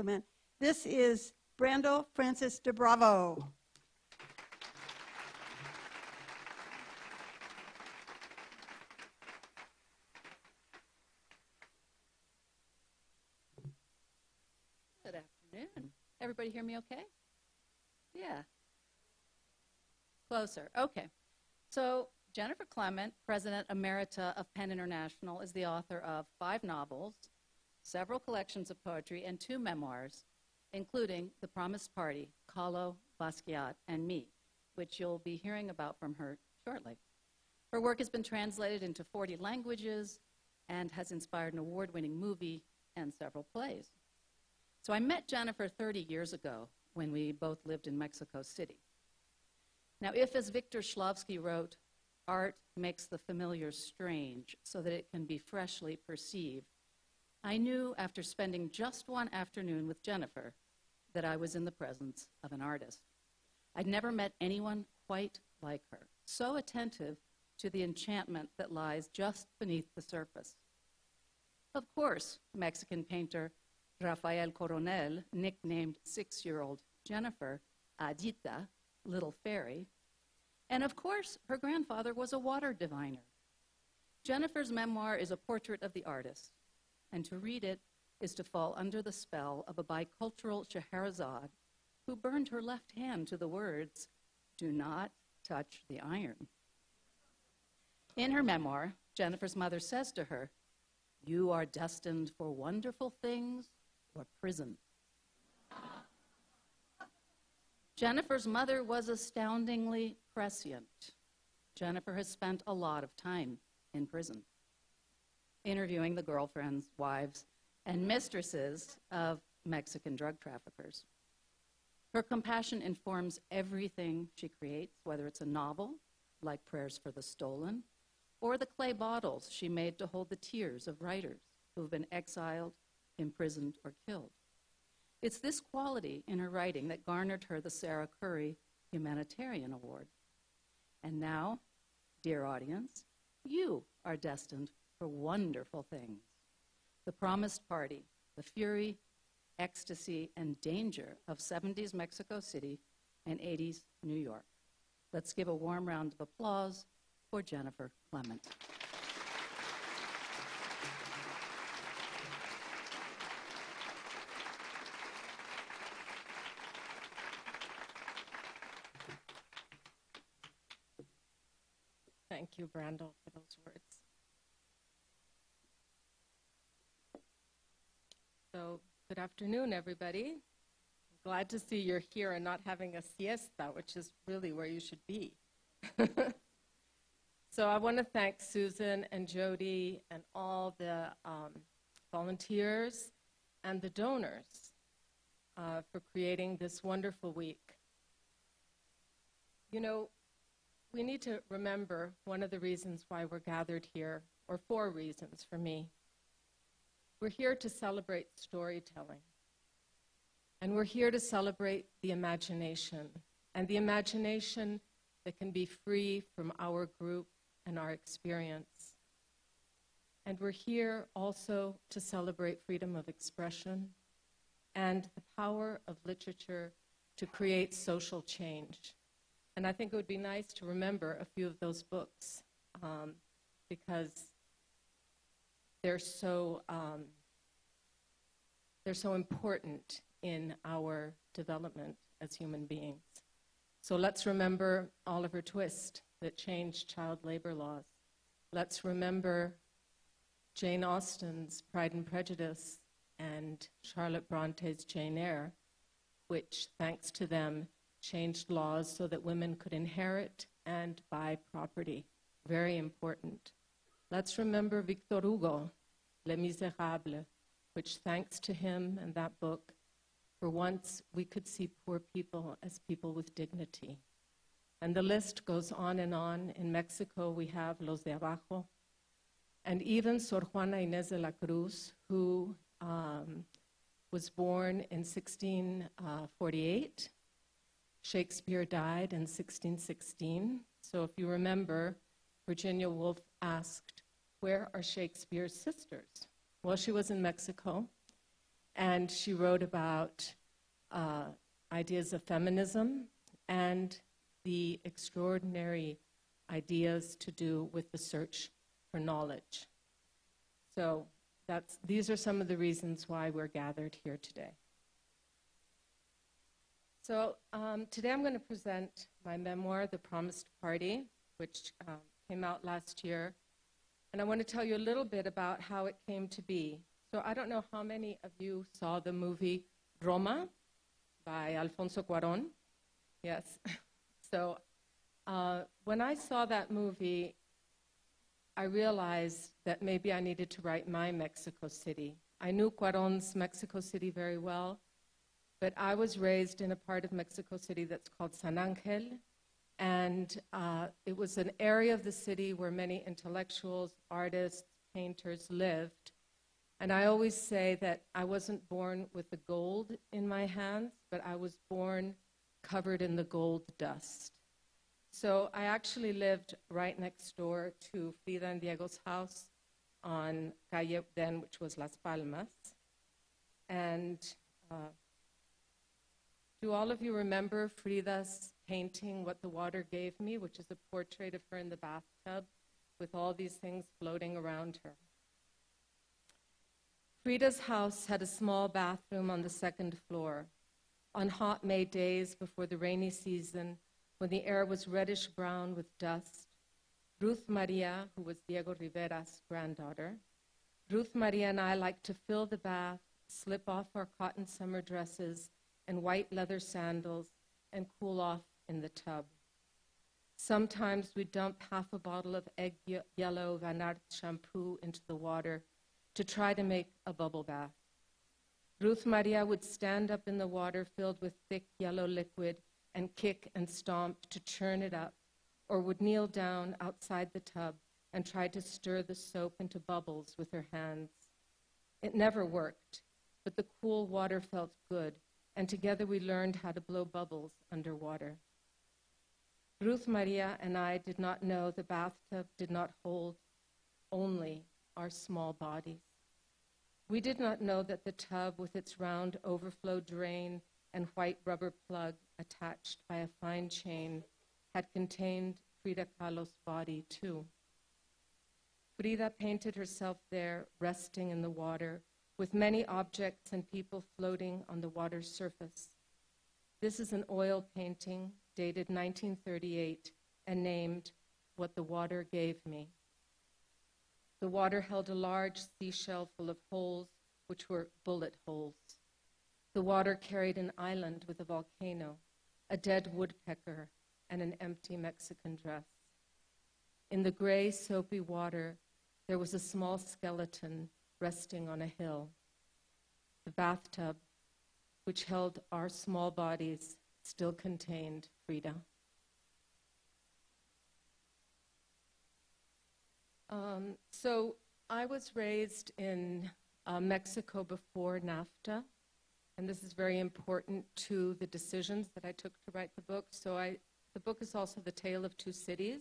Clement. This is Brando Francis de Bravo. Good afternoon. Everybody hear me okay? Yeah. Closer. Okay. So Jennifer Clement, President Emerita of PEN International, is the author of 5 novels, several collections of poetry, and 2 memoirs, including The Promised Party, Kahlo, Basquiat, and Me, which you'll be hearing about from her shortly. Her work has been translated into 40 languages and has inspired an award-winning movie and several plays. So I met Jennifer 30 years ago when we both lived in Mexico City. Now, if, as Victor Shklovsky wrote, art makes the familiar strange so that it can be freshly perceived, I knew after spending just one afternoon with Jennifer that I was in the presence of an artist. I'd never met anyone quite like her, so attentive to the enchantment that lies just beneath the surface. Of course, Mexican painter Rafael Coronel nicknamed 6-year-old Jennifer Adita, Little Fairy, and of course, her grandfather was a water diviner. Jennifer's memoir is a portrait of the artist, and to read it is to fall under the spell of a bicultural Scheherazade who burned her left hand to the words, "Do not touch the iron." In her memoir, Jennifer's mother says to her, "You are destined for wonderful things or prison." Jennifer's mother was astoundingly prescient. Jennifer has spent a lot of time in prison, interviewing the girlfriends, wives, and mistresses of Mexican drug traffickers. Her compassion informs everything she creates, whether it's a novel, like Prayers for the Stolen, or the clay bottles she made to hold the tears of writers who have been exiled, imprisoned, or killed. It's this quality in her writing that garnered her the Sarah Curry Humanitarian Award. And now, dear audience, you are destined for wonderful things. The Promised Party, the fury, ecstasy, and danger of 70s Mexico City and 80s New York. Let's give a warm round of applause for Jennifer Clement. Thank you, Brando, for those words. So, good afternoon, everybody. I'm glad to see you're here and not having a siesta, which is really where you should be. So I want to thank Susan and Jody and all the volunteers and the donors for creating this wonderful week. You know, we need to remember one of the reasons why we're gathered here, or 4 reasons for me. We're here to celebrate storytelling. And we're here to celebrate the imagination, and the imagination that can be free from our group and our experience. And we're here also to celebrate freedom of expression and the power of literature to create social change. And I think it would be nice to remember a few of those books because they're so important in our development as human beings. So let's remember Oliver Twist, that changed child labor laws. Let's remember Jane Austen's Pride and Prejudice and Charlotte Bronte's Jane Eyre, which, thanks to them, changed laws so that women could inherit and buy property. Very important. Let's remember Victor Hugo, Les Misérables, which, thanks to him and that book, for once we could see poor people as people with dignity. And the list goes on and on. In Mexico, we have Los de Abajo, and even Sor Juana Inés de la Cruz, who was born in 1648. Shakespeare died in 1616. So if you remember, Virginia Woolf asked, where are Shakespeare's sisters? Well, she was in Mexico. And she wrote about ideas of feminism and the extraordinary ideas to do with the search for knowledge. So these are some of the reasons why we're gathered here today. So today I'm going to present my memoir, The Promised Party, which came out last year. And I want to tell you a little bit about how it came to be. So I don't know how many of you saw the movie Roma by Alfonso Cuarón. Yes. So when I saw that movie, I realized that maybe I needed to write my Mexico City. I knew Cuarón's Mexico City very well, but I was raised in a part of Mexico City that's called San Angel, and it was an area of the city where many intellectuals, artists, painters lived. And I always say that I wasn't born with the gold in my hands, but I was born covered in the gold dust. So I actually lived right next door to Frida and Diego's house on Calle then, which was Las Palmas. And do all of you remember Frida's painting, What the Water Gave Me, which is a portrait of her in the bathtub with all these things floating around her? Frida's house had a small bathroom on the second floor. On hot May days before the rainy season, when the air was reddish-brown with dust, Ruth Maria, who was Diego Rivera's granddaughter, Ruth Maria and I liked to fill the bath, slip off our cotton summer dresses and white leather sandals, and cool off in the tub. Sometimes we'd dump half a bottle of egg yellow Van Aert shampoo into the water to try to make a bubble bath. Ruth Maria would stand up in the water filled with thick yellow liquid and kick and stomp to churn it up, or would kneel down outside the tub and try to stir the soap into bubbles with her hands. It never worked, but the cool water felt good, and together we learned how to blow bubbles underwater. Ruth Maria and I did not know the bathtub did not hold only our small bodies. We did not know that the tub with its round overflow drain and white rubber plug attached by a fine chain had contained Frida Kahlo's body too. Frida painted herself there, resting in the water, with many objects and people floating on the water's surface. This is an oil painting dated 1938 and named What the Water Gave Me. The water held a large seashell full of holes, which were bullet holes. The water carried an island with a volcano, a dead woodpecker, and an empty Mexican dress. In the gray, soapy water, there was a small skeleton resting on a hill. The bathtub, which held our small bodies, still contained Frida. So I was raised in Mexico before NAFTA, and this is very important to the decisions that I took to write the book. So the book is also the tale of two cities.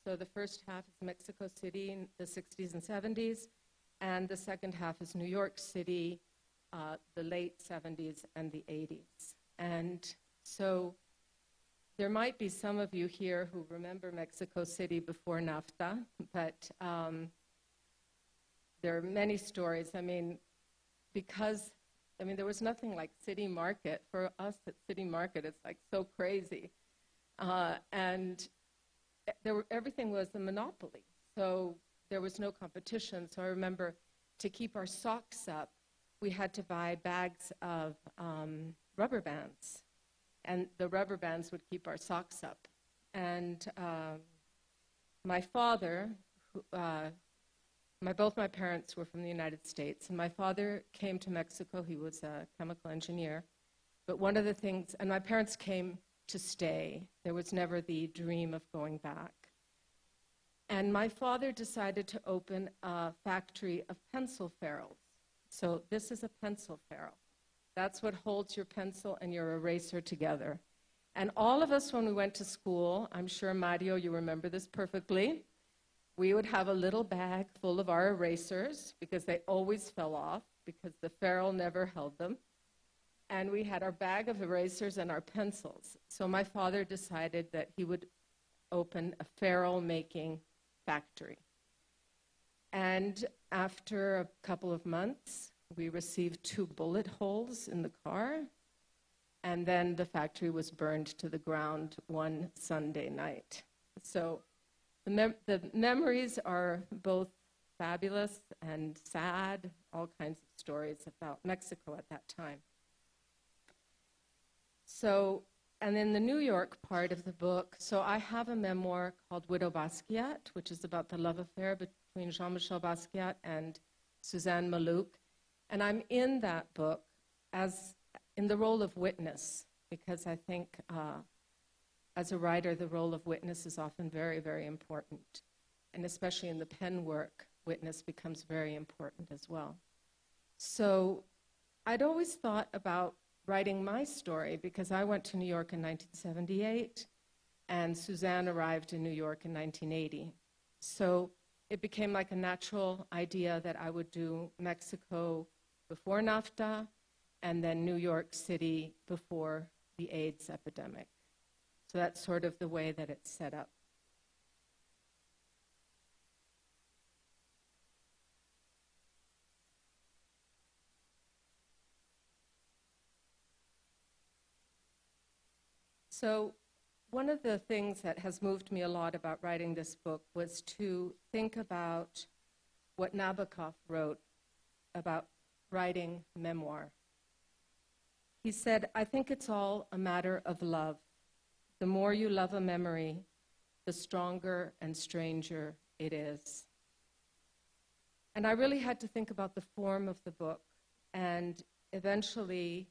So the first half is Mexico City in the 60s and 70s, and the second half is New York City, the late 70s and the 80s. And so there might be some of you here who remember Mexico City before NAFTA, but there are many stories. Because there was nothing like City Market. For us at City Market, it's like so crazy. And everything was a monopoly. So there was no competition. So I remember to keep our socks up, we had to buy bags of rubber bands. And the rubber bands would keep our socks up. And my father, both my parents were from the United States, and my father came to Mexico. He was a chemical engineer. But one of the things, and my parents came to stay. There was never the dream of going back. And my father decided to open a factory of pencil ferrules. So this is a pencil ferrule. That's what holds your pencil and your eraser together. And all of us, when we went to school, I'm sure, Mario, you remember this perfectly, we would have a little bag full of our erasers because they always fell off because the ferrule never held them. And we had our bag of erasers and our pencils. So my father decided that he would open a ferrule-making factory. And after a couple of months, we received 2 bullet holes in the car, and then the factory was burned to the ground one Sunday night. So the memories are both fabulous and sad, all kinds of stories about Mexico at that time. So, and in the New York part of the book, so I have a memoir called Widow Basquiat, which is about the love affair between Jean-Michel Basquiat and Suzanne Malouk. And I'm in that book as in the role of witness, because I think as a writer, the role of witness is often very, very important. And especially in the pen work, witness becomes very important as well. So I'd always thought about writing my story because I went to New York in 1978 and Suzanne arrived in New York in 1980. So it became like a natural idea that I would do Mexico before NAFTA and then New York City before the AIDS epidemic. So that's sort of the way that it's set up. So one of the things that has moved me a lot about writing this book was to think about what Nabokov wrote about writing memoir. He said, "I think it's all a matter of love. The more you love a memory, the stronger and stranger it is." And I really had to think about the form of the book. And eventually,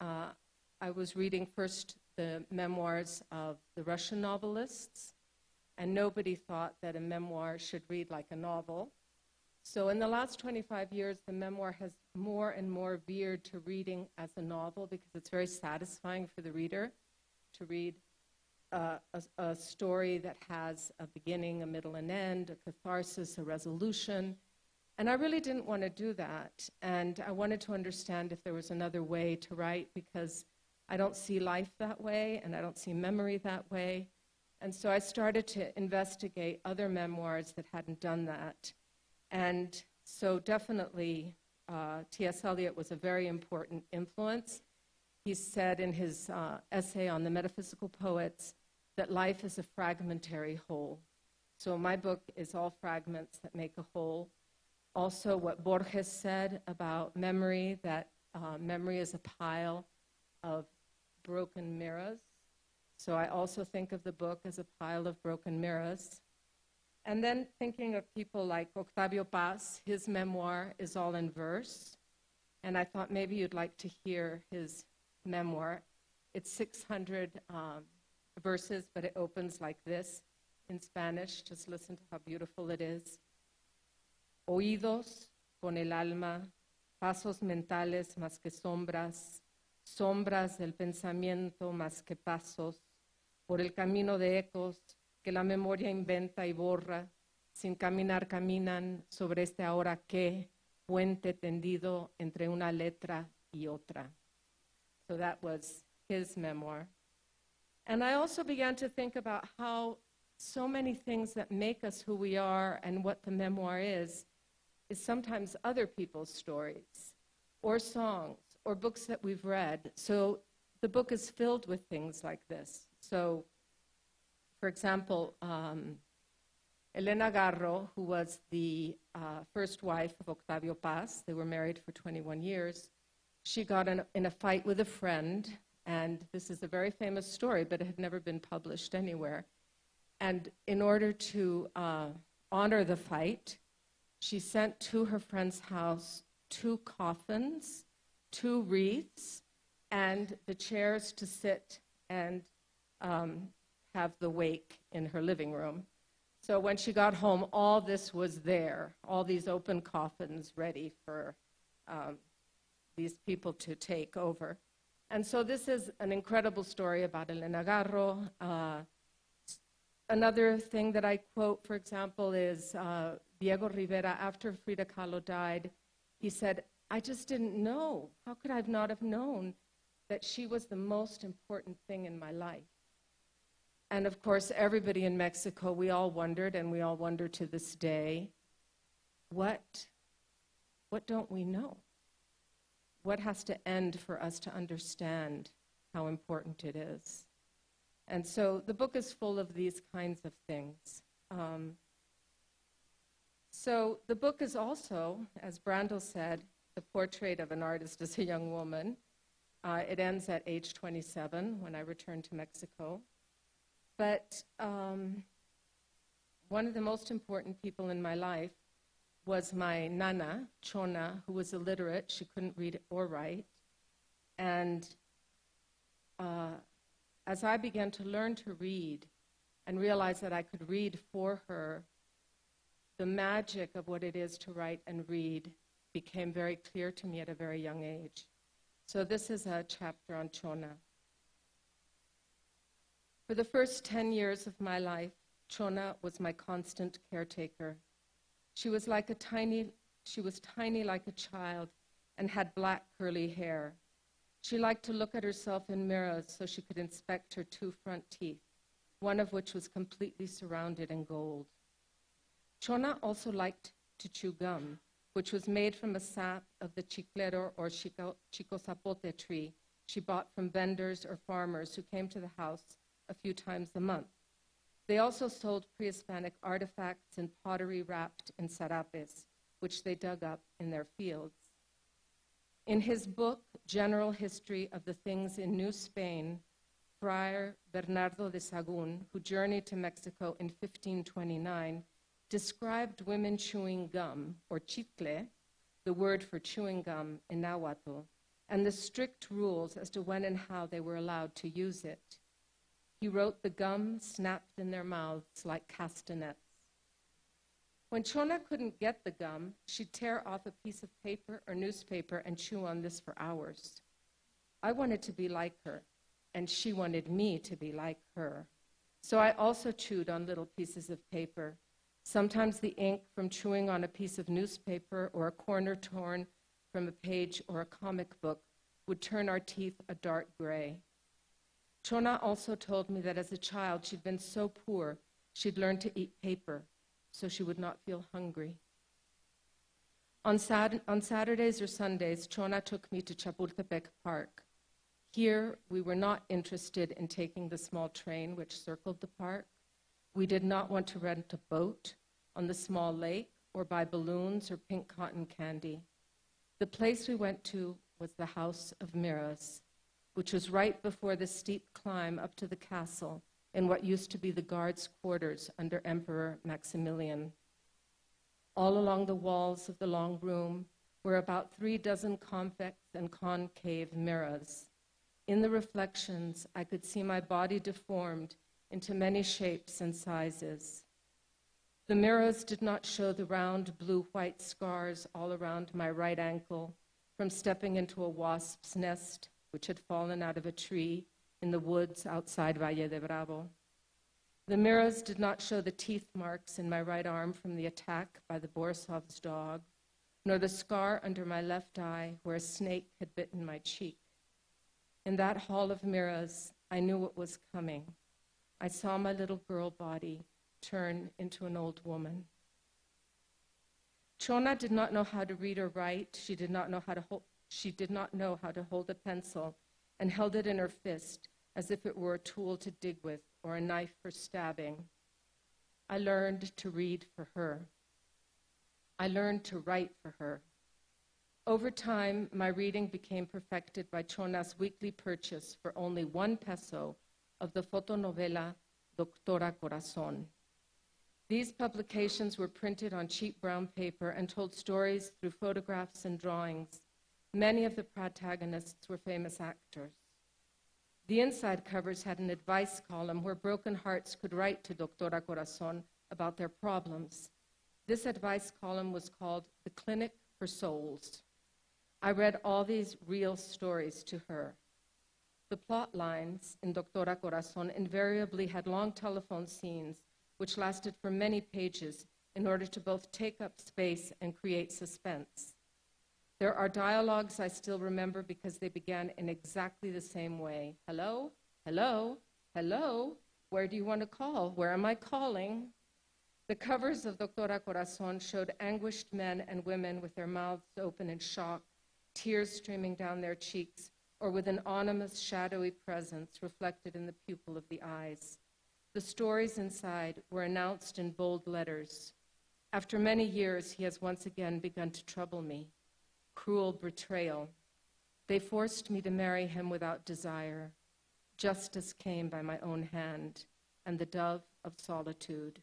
I was reading first the memoirs of the Russian novelists, and nobody thought that a memoir should read like a novel. So in the last 25 years, the memoir has more and more veered to reading as a novel because it's very satisfying for the reader to read a story that has a beginning, a middle, and end, a catharsis, a resolution. And I really didn't want to do that. And I wanted to understand if there was another way to write because I don't see life that way, and I don't see memory that way. And so I started to investigate other memoirs that hadn't done that. And so definitely T.S. Eliot was a very important influence. He said in his essay on the metaphysical poets that life is a fragmentary whole. So my book is all fragments that make a whole. Also what Borges said about memory, that memory is a pile of broken mirrors. So I also think of the book as a pile of broken mirrors. And then thinking of people like Octavio Paz, his memoir is all in verse. And I thought maybe you'd like to hear his memoir. It's 600 verses, but it opens like this in Spanish. Just listen to how beautiful it is. Oídos con el alma, pasos mentales más que sombras, sombras del pensamiento más que pasos, por el camino de ecos que la memoria inventa y borra, sin caminar caminan sobre este ahora que, puente tendido entre una letra y otra. So that was his memoir. And I also began to think about how so many things that make us who we are and what the memoir is sometimes other people's stories or songs or books that we've read. So the book is filled with things like this. So, for example, Elena Garro, who was the first wife of Octavio Paz, they were married for 21 years, she got in a fight with a friend, and this is a very famous story, but it had never been published anywhere. And in order to honor the fight, she sent to her friend's house 2 coffins, 2 wreaths, and the chairs to sit and have the wake in her living room. So when she got home, all this was there, all these open coffins ready for these people to take over. And so this is an incredible story about Elena Garro. Another thing that I quote, for example, is Diego Rivera. After Frida Kahlo died, he said, I just didn't know. How could I not have known that she was the most important thing in my life? And of course, everybody in Mexico, we all wondered, and we all wonder to this day, what don't we know? What has to end for us to understand how important it is? And so the book is full of these kinds of things. So the book is also, as Brando said, the portrait of an artist as a young woman. It ends at age 27 when I returned to Mexico. But one of the most important people in my life was my nana, Chona, who was illiterate. She couldn't read or write. And as I began to learn to read and realize that I could read for her, the magic of what it is to write and read became very clear to me at a very young age. So this is a chapter on Chona. For the first 10 years of my life, Chona was my constant caretaker. She was tiny like a child and had black curly hair. She liked to look at herself in mirrors so she could inspect her 2 front teeth, one of which was completely surrounded in gold. Chona also liked to chew gum, which was made from a sap of the chiclero or chicozapote tree she bought from vendors or farmers who came to the house a few times a month. They also sold pre-Hispanic artifacts and pottery wrapped in sarapes, which they dug up in their fields. In his book, General History of the Things in New Spain, Friar Bernardo de Sahagún, who journeyed to Mexico in 1529, described women chewing gum, or chicle, the word for chewing gum in Nahuatl, and the strict rules as to when and how they were allowed to use it. He wrote the gum snapped in their mouths like castanets. When Chona couldn't get the gum, she'd tear off a piece of paper or newspaper and chew on this for hours. I wanted to be like her, and she wanted me to be like her. So I also chewed on little pieces of paper. Sometimes the ink from chewing on a piece of newspaper or a corner torn from a page or a comic book would turn our teeth a dark gray. Chona also told me that as a child she'd been so poor she'd learned to eat paper so she would not feel hungry. On Saturdays or Sundays, Chona took me to Chapultepec Park. Here, we were not interested in taking the small train which circled the park. We did not want to rent a boat on the small lake or buy balloons or pink cotton candy. The place we went to was the House of Mirrors, which was right before the steep climb up to the castle in what used to be the guards' quarters under Emperor Maximilian. All along the walls of the long room were about 36 convex and concave mirrors. In the reflections, I could see my body deformed into many shapes and sizes. The mirrors did not show the round blue-white scars all around my right ankle from stepping into a wasp's nest which had fallen out of a tree in the woods outside Valle de Bravo. The mirrors did not show the teeth marks in my right arm from the attack by the Borisov's dog, nor the scar under my left eye where a snake had bitten my cheek. In that hall of mirrors, I knew what was coming. I saw my little girl body turn into an old woman. Chona did not know how to read or write. She did not know how to hold a pencil and held it in her fist as if it were a tool to dig with or a knife for stabbing. I learned to read for her. I learned to write for her. Over time, my reading became perfected by Chona's weekly purchase for only 1 peso of the fotonovela Doctora Corazon. These publications were printed on cheap brown paper and told stories through photographs and drawings. Many of the protagonists were famous actors. The inside covers had an advice column where broken hearts could write to Doctora Corazon about their problems. This advice column was called The Clinic for Souls. I read all these real stories to her. The plot lines in Doctora Corazon invariably had long telephone scenes which lasted for many pages in order to both take up space and create suspense. There are dialogues I still remember because they began in exactly the same way. Hello, hello, hello, where do you want to call? Where am I calling? The covers of Doctora Corazon showed anguished men and women with their mouths open in shock, tears streaming down their cheeks, or with an ominous, shadowy presence reflected in the pupil of the eyes. The stories inside were announced in bold letters. After many years, he has once again begun to trouble me. Cruel betrayal. They forced me to marry him without desire. Justice came by my own hand, and the dove of solitude.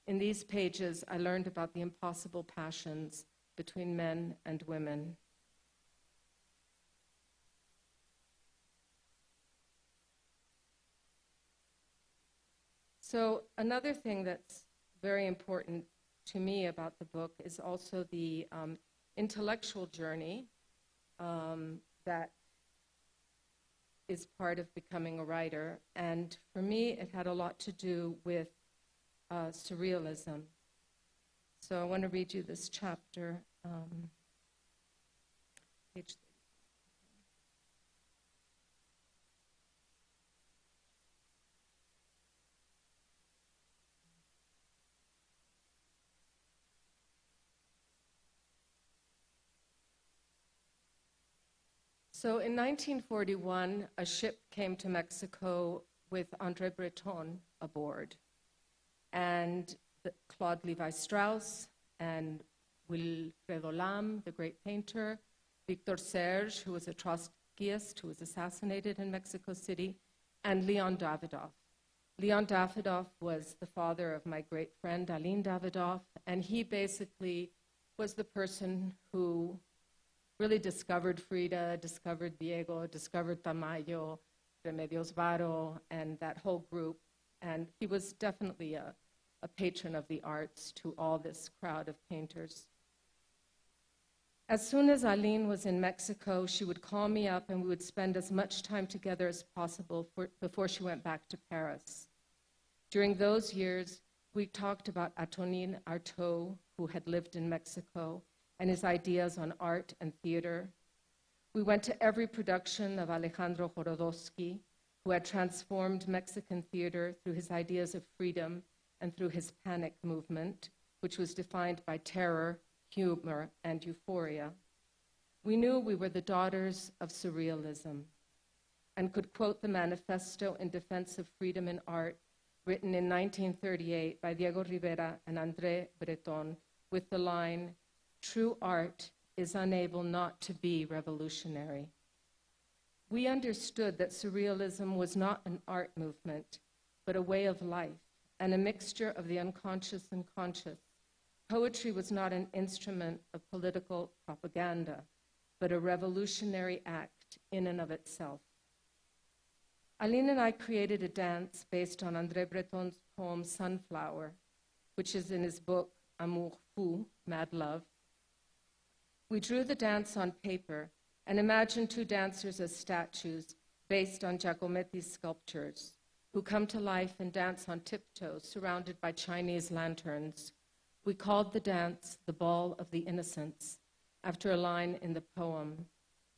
In these pages, I learned about the impossible passions between men and women. So another thing that's very important to me about the book is also the intellectual journey that is part of becoming a writer. And for me, it had a lot to do with surrealism. So I want to read you this chapter, page 30. So in 1941, a ship came to Mexico with André Breton aboard. And Claude Lévi-Strauss and Wilfredo Lam, the great painter, Victor Serge, who was a Trotskyist who was assassinated in Mexico City, and Leon Davidoff. Leon Davidoff was the father of my great friend, Aline Davidoff, and he basically was the person who really discovered Frida, discovered Diego, discovered Tamayo, Remedios Varo, and that whole group. And he was definitely a patron of the arts to all this crowd of painters. As soon as Aline was in Mexico, she would call me up and we would spend as much time together as possible before she went back to Paris. During those years, we talked about Antonin Artaud, who had lived in Mexico, and his ideas on art and theater. We went to every production of Alejandro Jodorowsky, who had transformed Mexican theater through his ideas of freedom and through his panic movement, which was defined by terror, humor, and euphoria. We knew we were the daughters of surrealism and could quote the manifesto in defense of freedom in art written in 1938 by Diego Rivera and André Breton with the line, "True art is unable not to be revolutionary." We understood that surrealism was not an art movement, but a way of life and a mixture of the unconscious and conscious. Poetry was not an instrument of political propaganda, but a revolutionary act in and of itself. Aline and I created a dance based on André Breton's poem Sunflower, which is in his book Amour Fou, Mad Love. We drew the dance on paper and imagined two dancers as statues based on Giacometti's sculptures, who come to life and dance on tiptoes surrounded by Chinese lanterns. We called the dance the Ball of the Innocents, after a line in the poem.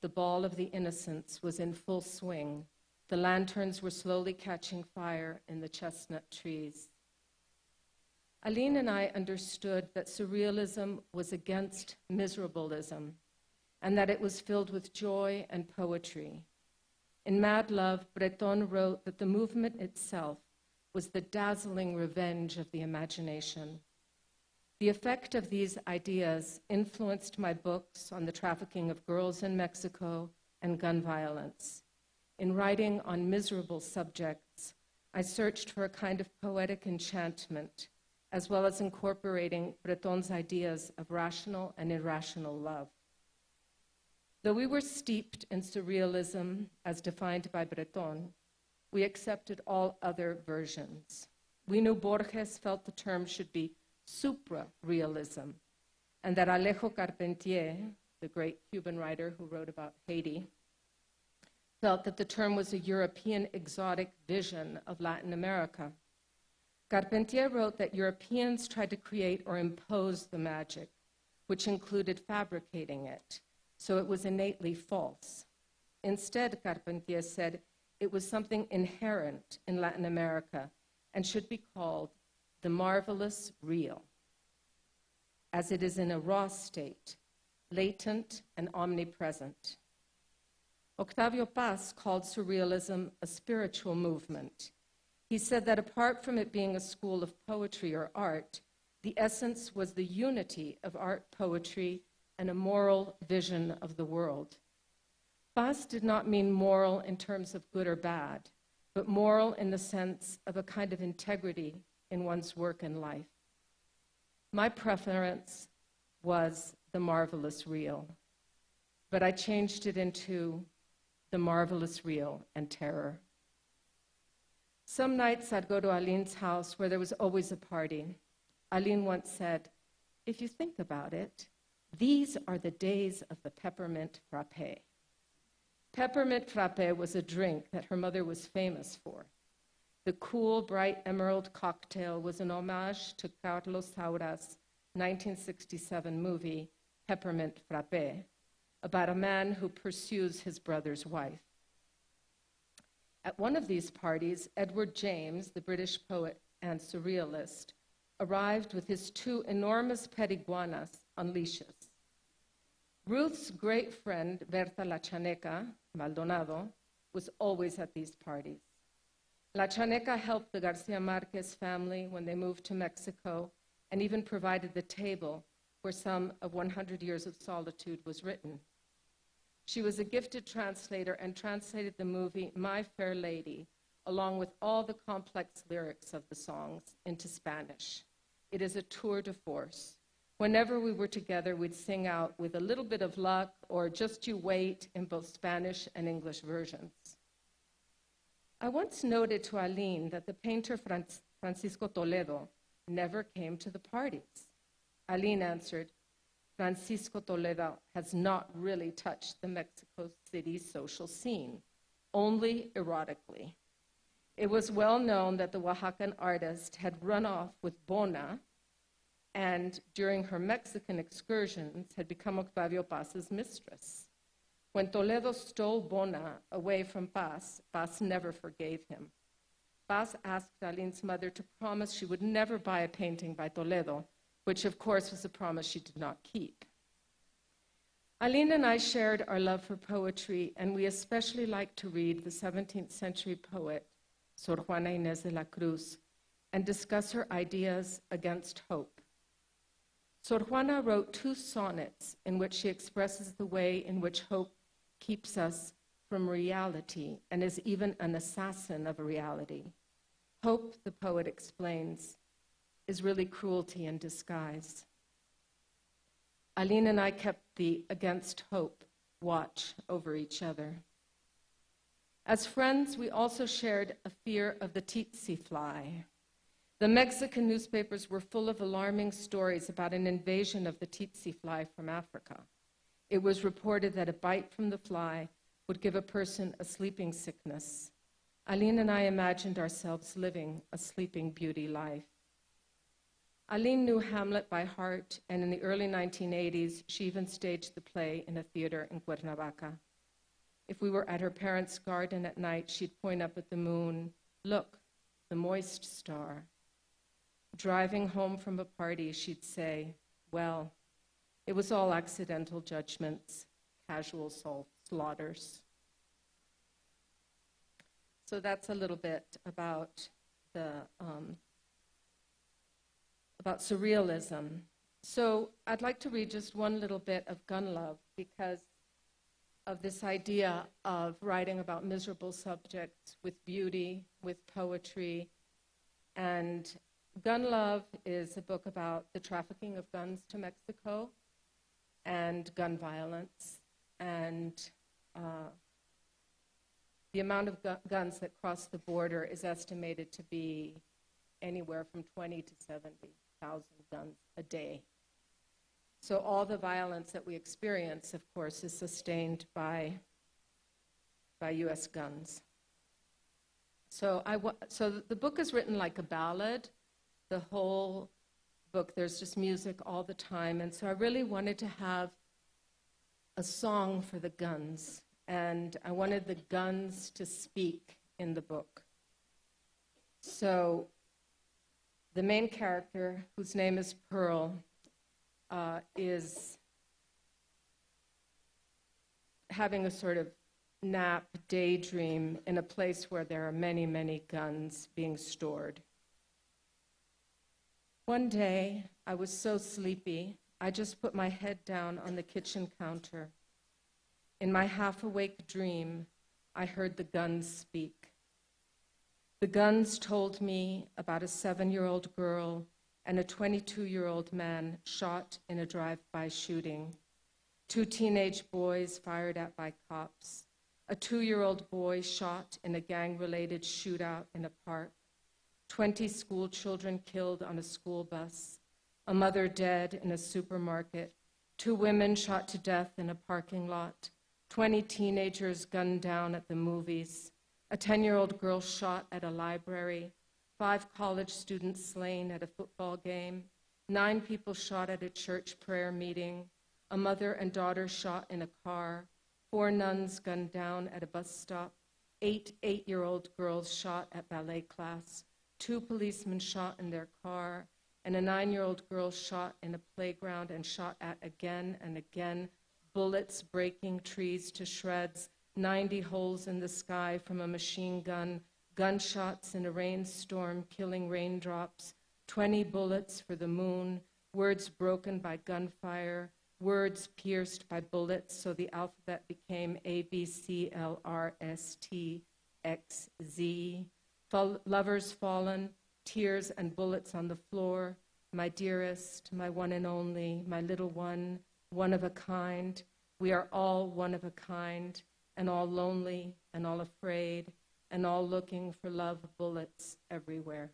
The ball of the innocents was in full swing. The lanterns were slowly catching fire in the chestnut trees. Aline and I understood that surrealism was against miserableism and that it was filled with joy and poetry. In Mad Love, Breton wrote that the movement itself was the dazzling revenge of the imagination. The effect of these ideas influenced my books on the trafficking of girls in Mexico and gun violence. In writing on miserable subjects, I searched for a kind of poetic enchantment, as well as incorporating Breton's ideas of rational and irrational love. Though we were steeped in surrealism as defined by Breton, we accepted all other versions. We knew Borges felt the term should be supra-realism, and that Alejo Carpentier, the great Cuban writer who wrote about Haiti, felt that the term was a European exotic vision of Latin America. Carpentier wrote that Europeans tried to create or impose the magic, which included fabricating it, so it was innately false. Instead, Carpentier said, it was something inherent in Latin America and should be called the marvelous real, as it is in a raw state, latent and omnipresent. Octavio Paz called surrealism a spiritual movement. He said that apart from it being a school of poetry or art, the essence was the unity of art, poetry, and a moral vision of the world. Paz did not mean moral in terms of good or bad, but moral in the sense of a kind of integrity in one's work and life. My preference was the marvelous real, but I changed it into the marvelous real and terror. Some nights I'd go to Aline's house where there was always a party. Aline once said, if you think about it, these are the days of the peppermint frappe. Peppermint frappe was a drink that her mother was famous for. The cool, bright emerald cocktail was an homage to Carlos Saura's 1967 movie, Peppermint Frappe, about a man who pursues his brother's wife. At one of these parties, Edward James, the British poet and surrealist, arrived with his 2 enormous pet iguanas on leashes. Ruth's great friend, Berta La Chaneca Maldonado, was always at these parties. La Chaneca helped the Garcia Marquez family when they moved to Mexico and even provided the table where some of 100 Years of Solitude was written. She was a gifted translator and translated the movie My Fair Lady, along with all the complex lyrics of the songs, into Spanish. It is a tour de force. Whenever we were together, we'd sing out with a little bit of luck or Just You Wait in both Spanish and English versions. I once noted to Aline that the painter Francisco Toledo never came to the parties. Aline answered, Francisco Toledo has not really touched the Mexico City social scene, only erotically. It was well known that the Oaxacan artist had run off with Bona and during her Mexican excursions had become Octavio Paz's mistress. When Toledo stole Bona away from Paz, Paz never forgave him. Paz asked Aline's mother to promise she would never buy a painting by Toledo, which of course was a promise she did not keep. Aline and I shared our love for poetry, and we especially liked to read the 17th century poet, Sor Juana Inés de la Cruz, and discuss her ideas against hope. Sor Juana wrote 2 sonnets in which she expresses the way in which hope keeps us from reality and is even an assassin of a reality. Hope, the poet explains, is really cruelty in disguise. Aline and I kept the against hope watch over each other. As friends, we also shared a fear of the tsetse fly. The Mexican newspapers were full of alarming stories about an invasion of the tsetse fly from Africa. It was reported that a bite from the fly would give a person a sleeping sickness. Aline and I imagined ourselves living a sleeping beauty life. Aline knew Hamlet by heart, and in the early 1980s, she even staged the play in a theater in Cuernavaca. If we were at her parents' garden at night, she'd point up at the moon, look, the moist star. Driving home from a party, she'd say, well, it was all accidental judgments, casual slaughters. So that's a little bit about surrealism. So I'd like to read just one little bit of Gun Love because of this idea of writing about miserable subjects with beauty, with poetry. And Gun Love is a book about the trafficking of guns to Mexico and gun violence. And the amount of guns that cross the border is estimated to be anywhere from 20 to 70,000 guns a day. So all the violence that we experience, of course, is sustained by U.S. guns. So the book is written like a ballad. The whole book, there's just music all the time. And so I really wanted to have a song for the guns, and I wanted the guns to speak in the book. So the main character, whose name is Pearl, is having a sort of nap, daydream in a place where there are many, many guns being stored. One day, I was so sleepy, I just put my head down on the kitchen counter. In my half-awake dream, I heard the guns speak. The guns told me about a 7-year-old girl and a 22-year-old man shot in a drive-by shooting, 2 teenage boys fired at by cops, a 2-year-old boy shot in a gang-related shootout in a park, 20 school children killed on a school bus, a mother dead in a supermarket, 2 women shot to death in a parking lot, 20 teenagers gunned down at the movies, a 10-year-old girl shot at a library, 5 college students slain at a football game, 9 people shot at a church prayer meeting, a mother and daughter shot in a car, 4 nuns gunned down at a bus stop, 8 8-year-old girls shot at ballet class, 2 policemen shot in their car, and a 9-year-old girl shot in a playground and shot at again and again, bullets breaking trees to shreds, 90 holes in the sky from a machine gun, gunshots in a rainstorm killing raindrops, 20 bullets for the moon, words broken by gunfire, words pierced by bullets, so the alphabet became A, B, C, L, R, S, T, X, Z. Lovers fallen, tears and bullets on the floor, my dearest, my one and only, my little one of a kind. We are all one of a kind, and all lonely, and all afraid, and all looking for love bullets everywhere.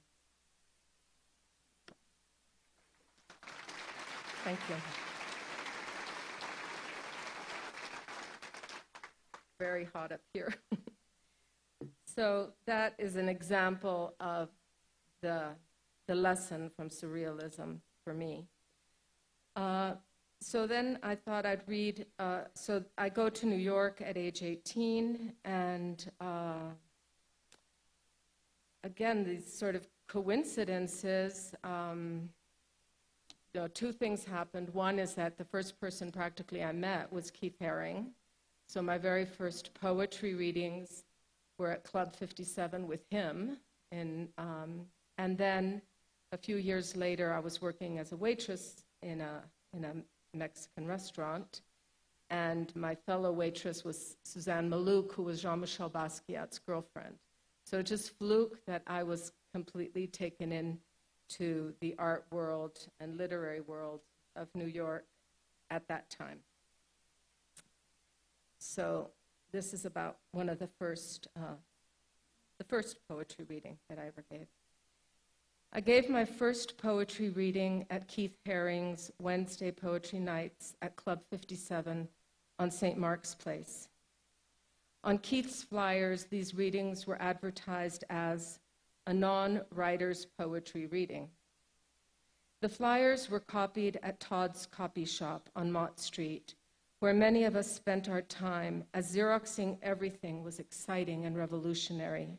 Thank you. Very hot up here. So that is an example of the lesson from surrealism for me. So then I thought I'd read, so I go to New York at age 18, and again, these sort of coincidences, 2 things happened. One is that the first person practically I met was Keith Haring. So my very first poetry readings were at Club 57 with him. And then a few years later, I was working as a waitress in a Mexican restaurant. And my fellow waitress was Suzanne Malouk, who was Jean-Michel Basquiat's girlfriend. So it just fluke that I was completely taken into the art world and literary world of New York at that time. So this is about one of the first poetry reading that I ever gave. I gave my first poetry reading at Keith Haring's Wednesday Poetry Nights at Club 57 on St. Mark's Place. On Keith's flyers, these readings were advertised as a non-writer's poetry reading. The flyers were copied at Todd's Copy Shop on Mott Street, where many of us spent our time, as Xeroxing everything was exciting and revolutionary.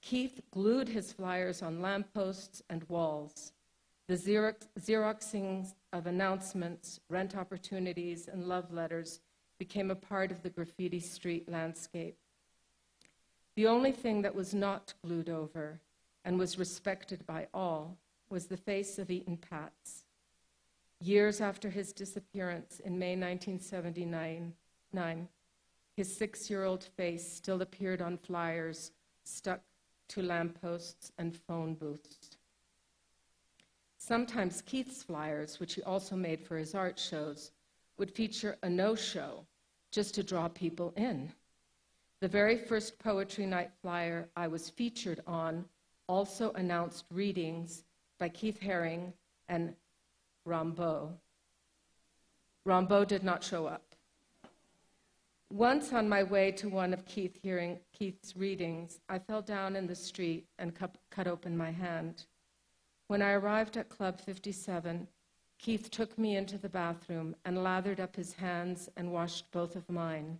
Keith glued his flyers on lampposts and walls. The Xeroxing of announcements, rent opportunities, and love letters became a part of the graffiti street landscape. The only thing that was not glued over and was respected by all was the face of Eaton Patz. Years after his disappearance in May 1979, his 6-year-old face still appeared on flyers stuck to lampposts and phone booths. Sometimes Keith's flyers, which he also made for his art shows, would feature a no-show just to draw people in. The very first poetry night flyer I was featured on also announced readings by Keith Haring and Rimbaud. Rimbaud did not show up. Once on my way to one of Keith's readings, I fell down in the street and cut open my hand. When I arrived at Club 57, Keith took me into the bathroom and lathered up his hands and washed both of mine,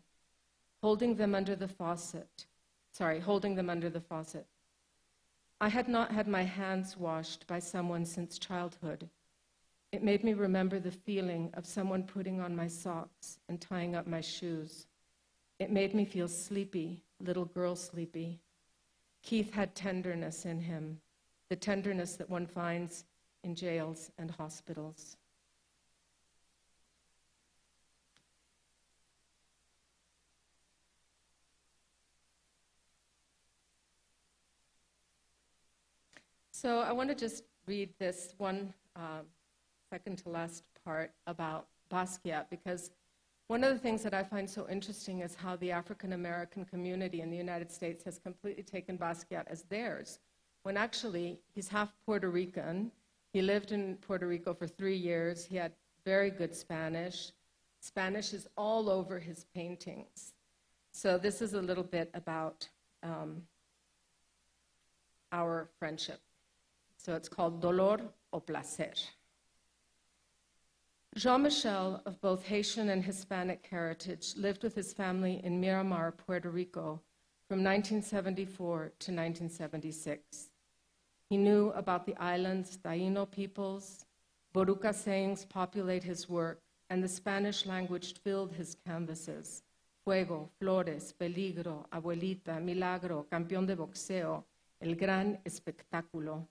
holding them under the faucet. I had not had my hands washed by someone since childhood. It made me remember the feeling of someone putting on my socks and tying up my shoes. It made me feel sleepy, little girl sleepy. Keith had tenderness in him, the tenderness that one finds in jails and hospitals. So I want to just read this one second to last part about Basquiat, because one of the things that I find so interesting is how the African American community in the United States has completely taken Basquiat as theirs, when actually he's half Puerto Rican. He lived in Puerto Rico for 3 years. He had very good Spanish. Spanish is all over his paintings. So this is a little bit about our friendship. So it's called Dolor o Placer. Jean-Michel, of both Haitian and Hispanic heritage, lived with his family in Miramar, Puerto Rico, from 1974 to 1976. He knew about the island's Taíno peoples. Boruca sayings populate his work, and the Spanish language filled his canvases. Fuego, flores, peligro, abuelita, milagro, campeón de boxeo, el gran espectáculo.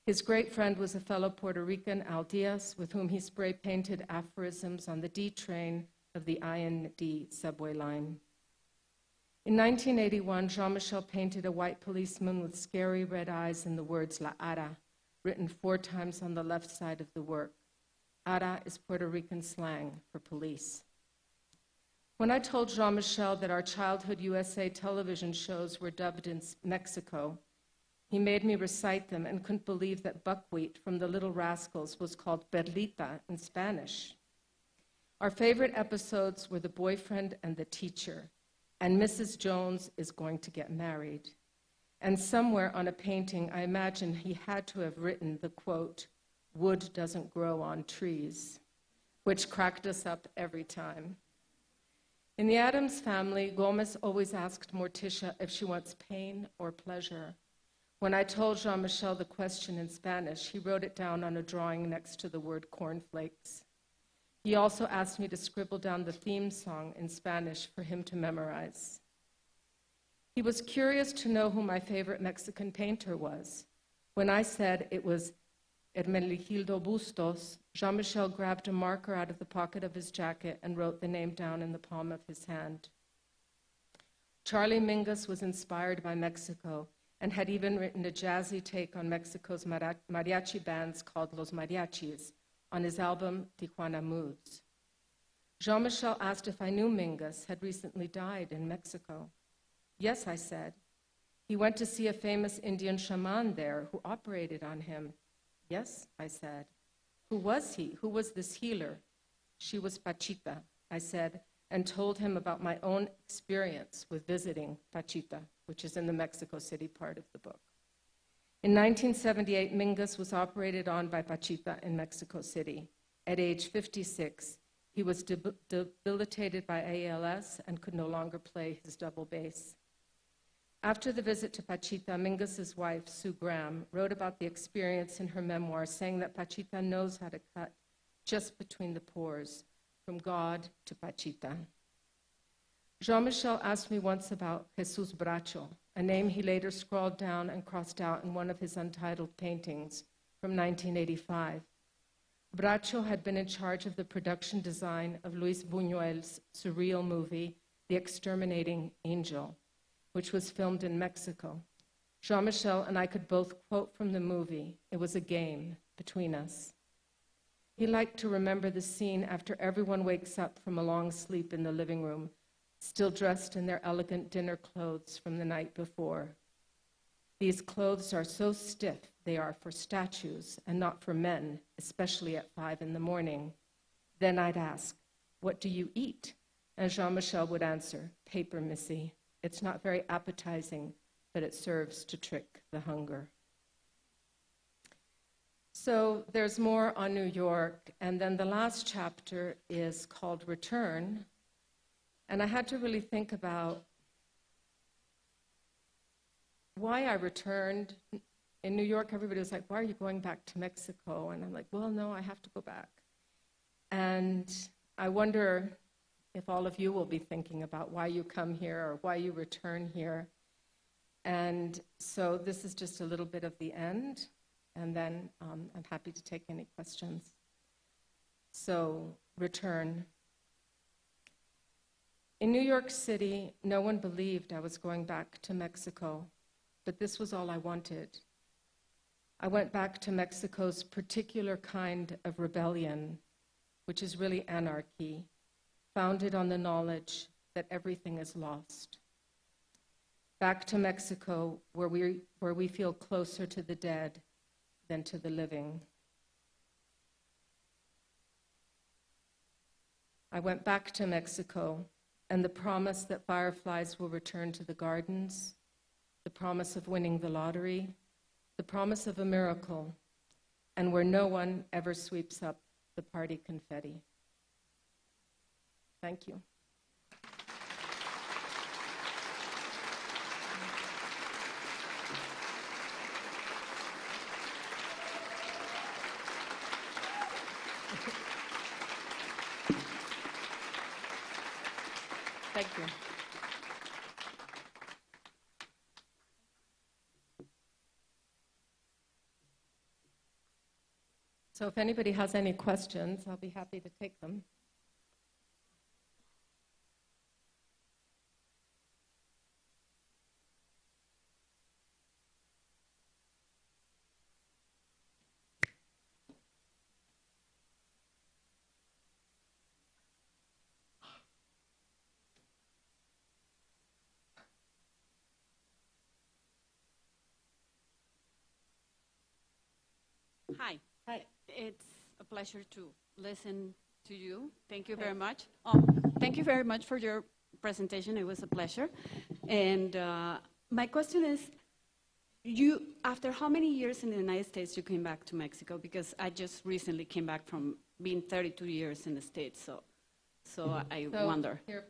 His great friend was a fellow Puerto Rican, Al Diaz, with whom he spray-painted aphorisms on the D train of the IND subway line. In 1981, Jean-Michel painted a white policeman with scary red eyes and the words La Ara, written 4 times on the left side of the work. Ara is Puerto Rican slang for police. When I told Jean-Michel that our childhood USA television shows were dubbed in Mexico, he made me recite them and couldn't believe that buckwheat from the Little Rascals was called perlita in Spanish. Our favorite episodes were The Boyfriend and the Teacher, and Mrs. Jones is going to get married. And somewhere on a painting, I imagine he had to have written the quote, "Wood doesn't grow on trees," which cracked us up every time. In the Addams family, Gomez always asked Morticia if she wants pain or pleasure. When I told Jean-Michel the question in Spanish, he wrote it down on a drawing next to the word cornflakes. He also asked me to scribble down the theme song in Spanish for him to memorize. He was curious to know who my favorite Mexican painter was. When I said it was Hermenegildo Bustos, Jean-Michel grabbed a marker out of the pocket of his jacket and wrote the name down in the palm of his hand. Charlie Mingus was inspired by Mexico and had even written a jazzy take on Mexico's mariachi bands called Los Mariachis on his album Tijuana Moods. Jean-Michel asked if I knew Mingus had recently died in Mexico. Yes, I said. He went to see a famous Indian shaman there who operated on him. Yes, I said. Who was he? Who was this healer? She was Pachita, I said, and told him about my own experience with visiting Pachita, which is in the Mexico City part of the book. In 1978, Mingus was operated on by Pachita in Mexico City. At age 56, he was debilitated by ALS and could no longer play his double bass. After the visit to Pachita, Mingus's wife, Sue Graham, wrote about the experience in her memoir, saying that Pachita knows how to cut just between the pores, from God to Pachita. Jean-Michel asked me once about Jesus Bracho, a name he later scrawled down and crossed out in one of his untitled paintings from 1985. Bracho had been in charge of the production design of Luis Buñuel's surreal movie, The Exterminating Angel, which was filmed in Mexico. Jean-Michel and I could both quote from the movie. It was a game between us. He liked to remember the scene after everyone wakes up from a long sleep in the living room, still dressed in their elegant dinner clothes from the night before. These clothes are so stiff, they are for statues and not for men, especially at 5 in the morning. Then I'd ask, "What do you eat?" And Jean-Michel would answer, "Paper, missy. It's not very appetizing, but it serves to trick the hunger." So there's more on New York, and then the last chapter is called Return. And I had to really think about why I returned. In New York, everybody was like, why are you going back to Mexico? And I'm like, well, no, I have to go back. And I wonder if all of you will be thinking about why you come here or why you return here. And so this is just a little bit of the end, and then I'm happy to take any questions. So, return. In New York City, no one believed I was going back to Mexico, but this was all I wanted. I went back to Mexico's particular kind of rebellion, which is really anarchy, founded on the knowledge that everything is lost. Back to Mexico, where we feel closer to the dead than to the living. I went back to Mexico, and the promise that fireflies will return to the gardens, the promise of winning the lottery, the promise of a miracle, and where no one ever sweeps up the party confetti. Thank you. Thank you. So if anybody has any questions, I'll be happy to take them. Hi. Hi. It's a pleasure to listen to you. Thank you very much. Thank you very much for your presentation. It was a pleasure. And my question is, after how many years in the United States you came back to Mexico? Because I just recently came back from being 32 years in the States, so I wonder. Here.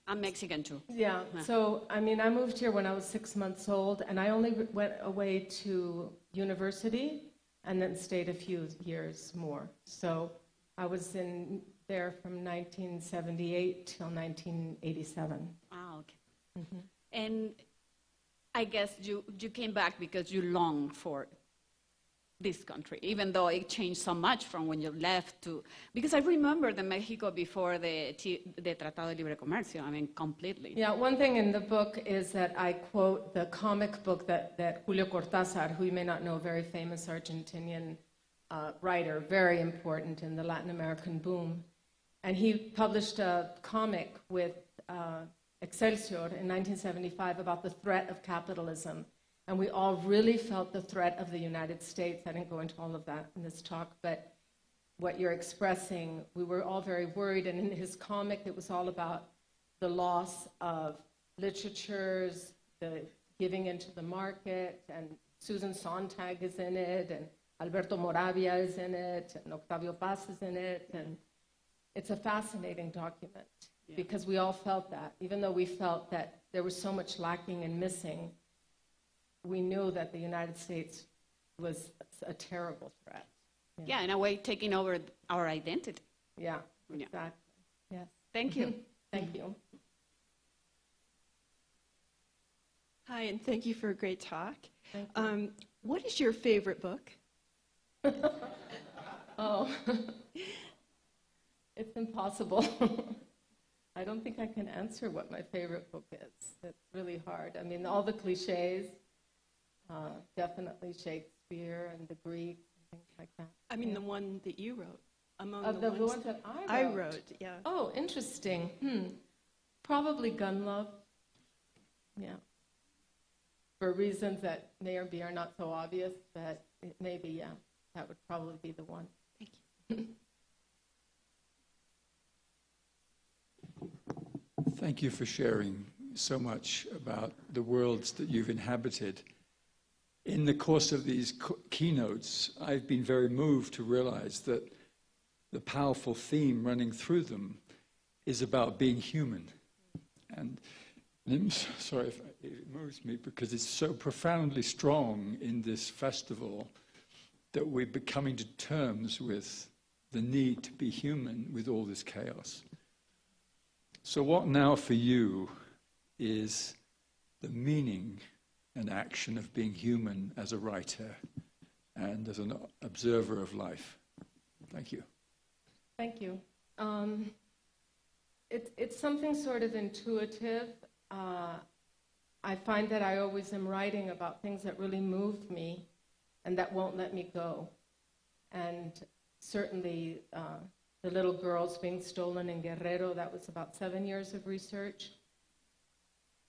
I'm Mexican too. Yeah, so I mean, I moved here when I was 6 months old, and I only went away to university and then stayed a few years more. So I was there from 1978 till 1987. Ah, okay. Mm-hmm. And I guess you came back because you long for this country, even though it changed so much from when you left to, because I remember the Mexico before the Tratado de Libre Comercio, I mean, completely. Yeah, one thing in the book is that I quote the comic book that Julio Cortázar, who you may not know, a very famous Argentinian writer, very important in the Latin American boom, and he published a comic with Excelsior in 1975 about the threat of capitalism. And we all really felt the threat of the United States. I didn't go into all of that in this talk, but what you're expressing, we were all very worried. And in his comic, it was all about the loss of literatures, the giving into the market, and Susan Sontag is in it, and Alberto Moravia is in it, and Octavio Paz is in it. And it's a fascinating document because we all felt that. Even though we felt that there was so much lacking and missing, we knew that the United States was a terrible threat. Yeah, in a way, taking over our identity. Yeah, exactly. Yes. Thank you. Thank you. Hi, and thank you for a great talk. Thank you. What is your favorite book? Oh, it's impossible. I don't think I can answer what my favorite book is. It's really hard. I mean, all the cliches. Definitely Shakespeare and the Greeks and things like that. I mean, the one that you wrote. Among the ones that I wrote, yeah. Oh, interesting. Probably Gun Love. Yeah. For reasons that may or may are not so obvious, but maybe, yeah, that would probably be the one. Thank you. Thank you for sharing so much about the worlds that you've inhabited in the course of these keynotes, I've been very moved to realize that the powerful theme running through them is about being human. And I'm sorry if it moves me, because it's so profoundly strong in this festival that we're coming to terms with the need to be human with all this chaos. So what now for you is the meaning and action of being human as a writer and as an observer of life? Thank you. Thank you. It's something sort of intuitive. I find that I always am writing about things that really move me and that won't let me go. And certainly the little girls being stolen in Guerrero, that was about 7 years of research.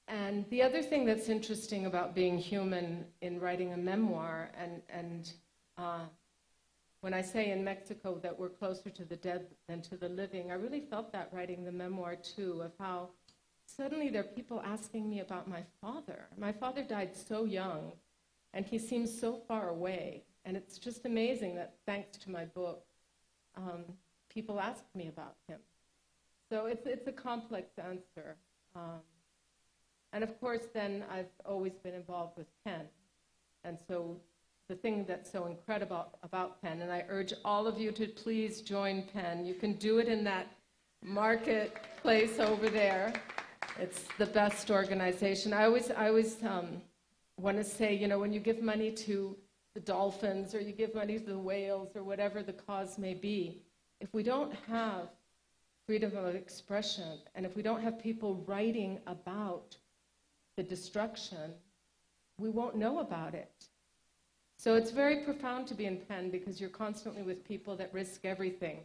And the other thing that's interesting about being human in writing a memoir, and when I say in Mexico that we're closer to the dead than to the living, I really felt that writing the memoir too, of how suddenly there are people asking me about my father. My father died so young, and he seems so far away. And it's just amazing that thanks to my book, people ask me about him. So it's a complex answer. And of course, then I've always been involved with PEN. And so the thing that's so incredible about PEN, and I urge all of you to please join PEN. You can do it in that marketplace over there. It's the best organization. I always want to say, you know, when you give money to the dolphins or you give money to the whales or whatever the cause may be, if we don't have freedom of expression and if we don't have people writing about the destruction, we won't know about it. So it's very profound to be in PEN because you're constantly with people that risk everything,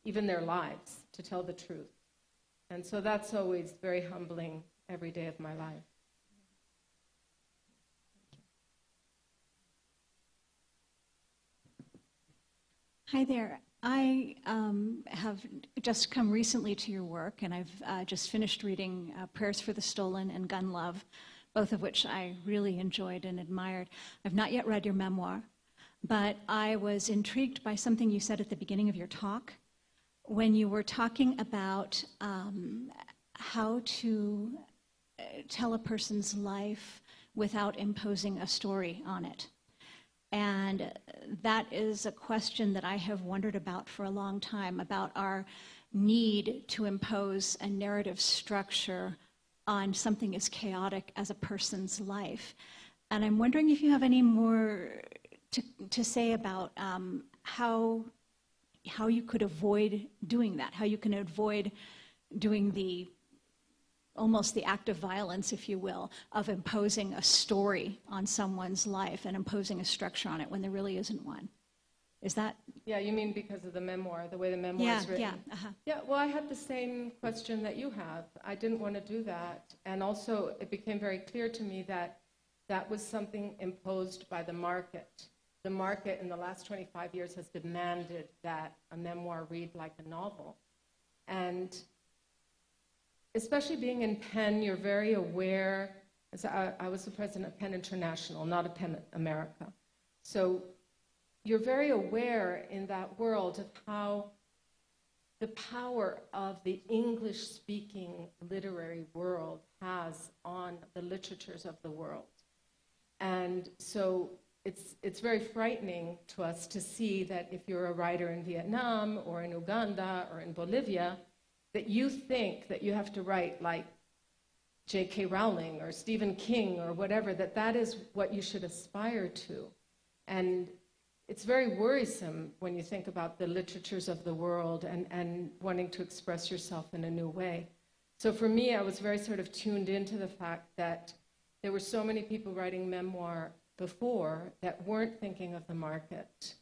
even their lives, to tell the truth. And so that's always very humbling every day of my life. Hi there. I have just come recently to your work, and I've just finished reading Prayers for the Stolen and Gun Love, both of which I really enjoyed and admired. I've not yet read your memoir, but I was intrigued by something you said at the beginning of your talk when you were talking about how to tell a person's life without imposing a story on it. And that is a question that I have wondered about for a long time, about our need to impose a narrative structure on something as chaotic as a person's life. And I'm wondering if you have any more to say about how you could avoid doing that, how you can avoid doing almost the act of violence, if you will, of imposing a story on someone's life and imposing a structure on it when there really isn't one. Is that? Yeah, you mean because of the memoir, the way the memoir is written? Yeah, well, I had the same question that you have. I didn't want to do that. And also, it became very clear to me that that was something imposed by the market. The market in the last 25 years has demanded that a memoir read like a novel. And especially being in PEN, you're very aware. I was the president of PEN International, not of PEN America. So you're very aware in that world of how the power of the English-speaking literary world has on the literatures of the world. And so it's very frightening to us to see that if you're a writer in Vietnam or in Uganda or in Bolivia, that you think that you have to write like J.K. Rowling or Stephen King or whatever, that is what you should aspire to. And it's very worrisome when you think about the literatures of the world and wanting to express yourself in a new way. So for me, I was very sort of tuned into the fact that there were so many people writing memoir before that weren't thinking of the market.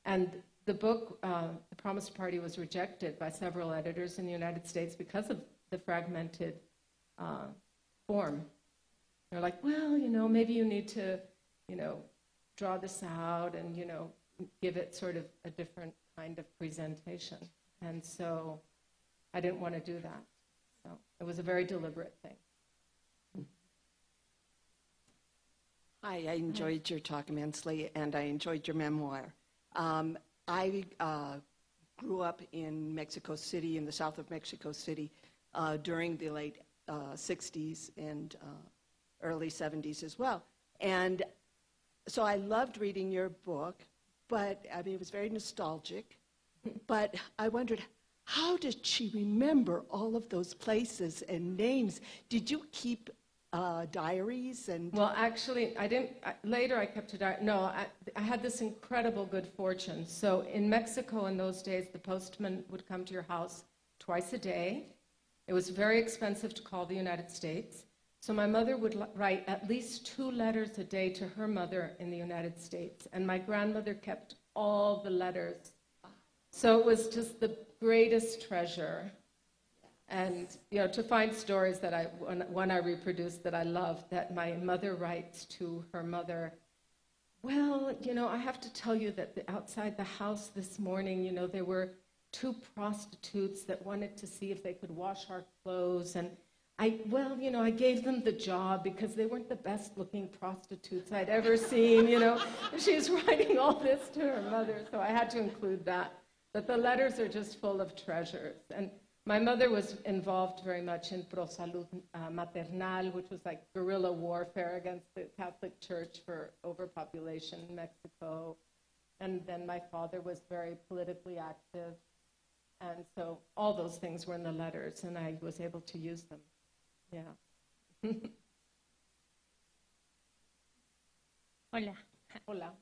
And the book, The Promised Party, was rejected by several editors in the United States because of the fragmented form. They're like, well, you know, maybe you need to, you know, draw this out and, you know, give it sort of a different kind of presentation. And so I didn't want to do that. So it was a very deliberate thing. Hi, I enjoyed your talk immensely, and I enjoyed your memoir. I grew up in Mexico City, in the south of Mexico City, during the late 60s and early 70s as well. And so I loved reading your book, but I mean, it was very nostalgic. But I wondered, how did she remember all of those places and names? Did you keep diaries? And Well, actually, I didn't. Later, I kept a diary. No, I had this incredible good fortune. So in Mexico in those days, the postman would come to your house twice a day. It was very expensive to call the United States. So my mother would write at least 2 letters a day to her mother in the United States. And my grandmother kept all the letters. So it was just the greatest treasure. And, you know, to find stories that one I reproduced that I love, that my mother writes to her mother, well, you know, I have to tell you that outside the house this morning, you know, there were 2 prostitutes that wanted to see if they could wash our clothes. And I gave them the job because they weren't the best looking prostitutes I'd ever seen, you know. She's writing all this to her mother, so I had to include that. But the letters are just full of treasures. And my mother was involved very much in Pro Salud Maternal, which was like guerrilla warfare against the Catholic Church for overpopulation in Mexico. And then my father was very politically active. And so all those things were in the letters, and I was able to use them. Yeah. Hola. Hola.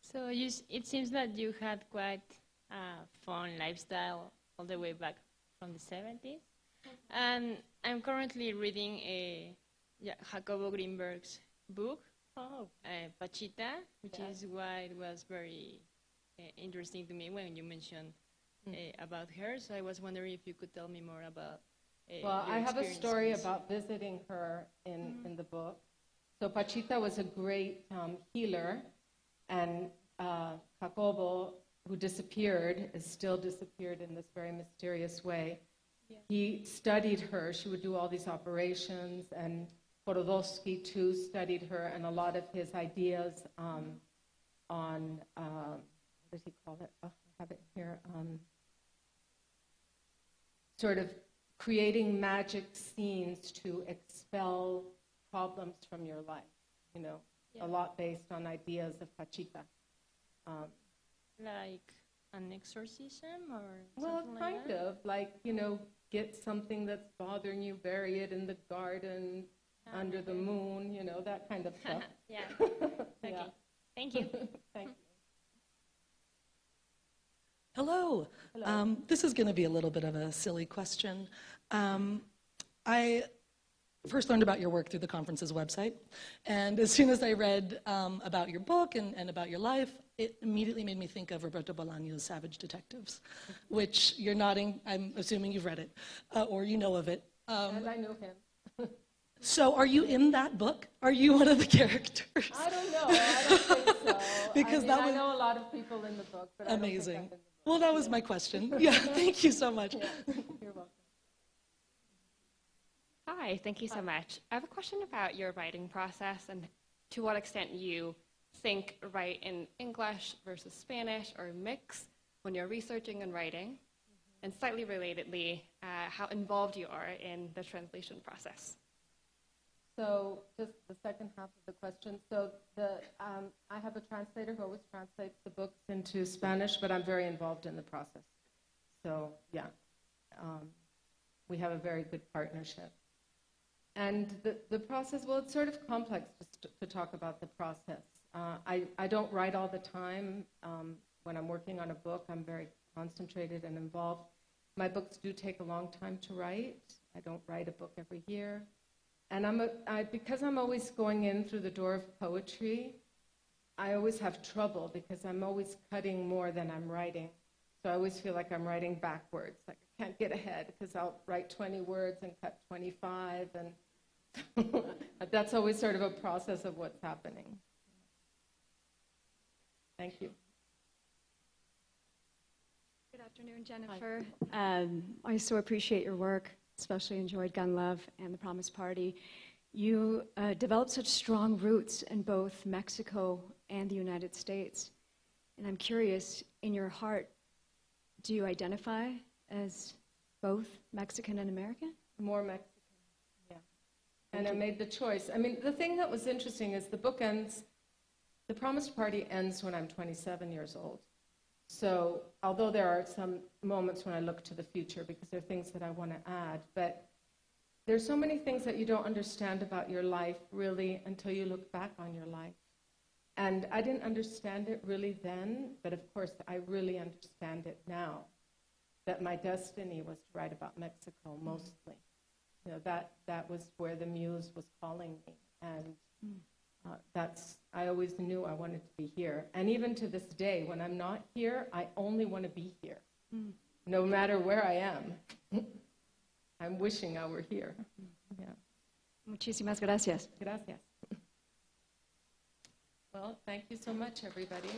So it seems that you had quite a fun lifestyle all the way back from the 70s. And I'm currently reading Jacobo Greenberg's book, Pachita, which is why it was very interesting to me when you mentioned about her. So I was wondering if you could tell me more about Well, your I have a experience story with this. about visiting her in the book. So Pachita was a great healer, and Jacobo, who disappeared, is still disappeared in this very mysterious way. Yeah. He studied her. She would do all these operations, and Porodowski, too, studied her, and a lot of his ideas on what does he call it? Oh, I have it here. Sort of creating magic scenes to expel problems from your life, you know, a lot based on ideas of Pachita. Like an exorcism or Well, something kind like that? of, like, you know, get something that's bothering you, bury it in the garden, under the moon, you know, that kind of stuff. Yeah. Okay. Yeah. Thank you. Thank you. Hello. Hello. This is going to be a little bit of a silly question. I first learned about your work through the conference's website, and as soon as I read about your book and about your life, it immediately made me think of Roberto Bolaño's Savage Detectives, which you're nodding, I'm assuming you've read it, or you know of it. And I know him. So are you in that book? Are you one of the characters? I don't know. I don't think so. Because I that was I know a lot of people in the book, but I don't think I'm amazing. in the book. Well, that was my question. Yeah, thank you so much. Yeah. You're welcome. Hi, thank you so much. I have a question about your writing process and to what extent you write in English versus Spanish or mix when you're researching and writing, and slightly relatedly, how involved you are in the translation process. So just the second half of the question. So I have a translator who always translates the books into Spanish, but I'm very involved in the process. So yeah, we have a very good partnership. And the process, well, it's sort of complex to talk about the process. I don't write all the time. When I'm working on a book, I'm very concentrated and involved. My books do take a long time to write. I don't write a book every year. And because I'm always going in through the door of poetry, I always have trouble because I'm always cutting more than I'm writing. So I always feel like I'm writing backwards. Like I can't get ahead because I'll write 20 words and cut 25. And that's always sort of a process of what's happening. Thank you. Good afternoon, Jennifer. I so appreciate your work, especially enjoyed Gun Love and The Promised Party. You developed such strong roots in both Mexico and the United States. And I'm curious, in your heart, do you identify as both Mexican and American? More Mexican, yeah. And I made the choice. I mean, the thing that was interesting is the book ends, The Promised Party ends when I'm 27 years old. So although there are some moments when I look to the future because there are things that I want to add, but there's so many things that you don't understand about your life really until you look back on your life. And I didn't understand it really then, but of course I really understand it now, that my destiny was to write about Mexico mostly. You know, that was where the muse was calling me. And I always knew I wanted to be here. And even to this day, when I'm not here, I only want to be here. No matter where I am. I'm wishing I were here. Yeah. Muchísimas gracias. Gracias. Well, thank you so much, everybody.